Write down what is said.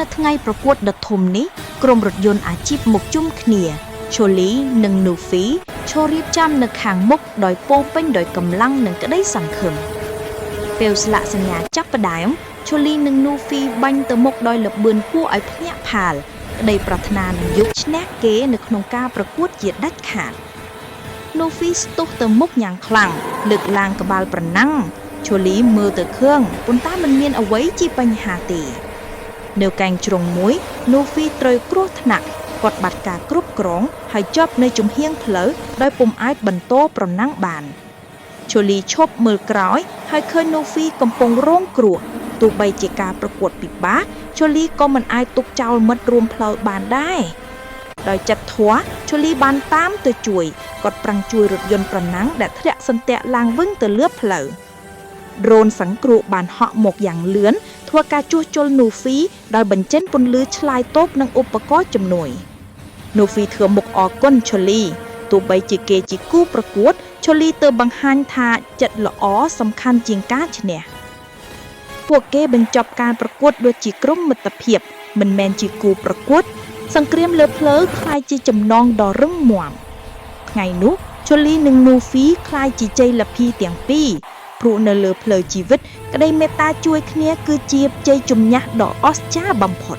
នៅថ្ងៃប្រកួតដ៏ធំនេះក្រុមរថយន្តអាជីពមកជុំគ្នាឈូលីនិងនូហ្វីចូលរៀបចំនៅខាងមុខដោយពោពេញដោយកម្លាំងនិងក្តីសង្ឃឹមពេលស្លាកសញ្ញាចាប់ផ្ដើមឈូលីនិងនូហ្វីបាញ់ទៅមុខដោយល្បឿនគួរឲ្យភ្ញាក់ផាលក្តីប្រាថ្នានឹងយកឈ្នះគេនៅក្នុងការប្រកួតជាដាច់ខាតនូហ្វីស្ទុះទៅមុខយ៉ាងខ្លាំងលើកឡើងក្បាលប្រណាំងឈូលីមើលទៅខឹងប៉ុន្តែមិនមានអ្វីជាបញ្ហាទេនៅកែងជ្រុងមួយនូហ្វីត្រូវគ្រោះថ្នាក់គាត់បាត់ការគ្រប់គ្រងហើយជាប់នៅជំហៀងផ្លូវដោយពុំអាចបន្តប្រណាំងបានឈូលីឈប់មើលក្រោយហើយឃើញនូហ្វីកំពុងរងគ្រោះទោះបីជាការប្រកួតពិបាកឈូលីក៏មិនអាចទុកចោលមិត្តរួមផ្លូវបានដែរដោយចិត្តធម៌ឈូលីបានតាមទៅជួយគាត់ប្រឹងជួយរថយន្តប្រណាំងដែលធ្លាក់សន្ទាក់ឡើងវិញទៅលើផ្លូវដ្រូនសង្គ្រោះបានហក់មកយ៉ាងលឿនធ្វើការជួសជុលនូហ្វីដោយបញ្ចេញពន្លឺឆ្លើយតបនឹងឧបករណ៍ជំនួយនូហ្វីធ្វើមុខអរគុណឈូលីទោះបីជាគេជាគូប្រកួតឈូលីទៅបង្ហាញថាចិត្តល្អសំខាន់ជាងការឈ្នះពួកគេបញ្ចប់ការប្រកួតដូចជាក្រុមមិត្តភាពមិនមែនជាគូប្រកួតសង្គ្រាមលើផ្លូវក្លាយជាចំណងដ៏រឹងមាំថ្ងៃនោះឈូលីនិងនូហ្វីក្លាយជាជ័យលាភីទាំងពីរព្រោះនៅលើផ្លូវជីវិតក្តីមេត្តាជួយគ្នាគឺជាជ័យជំនះដ៏អស្ចារ្យបំផុត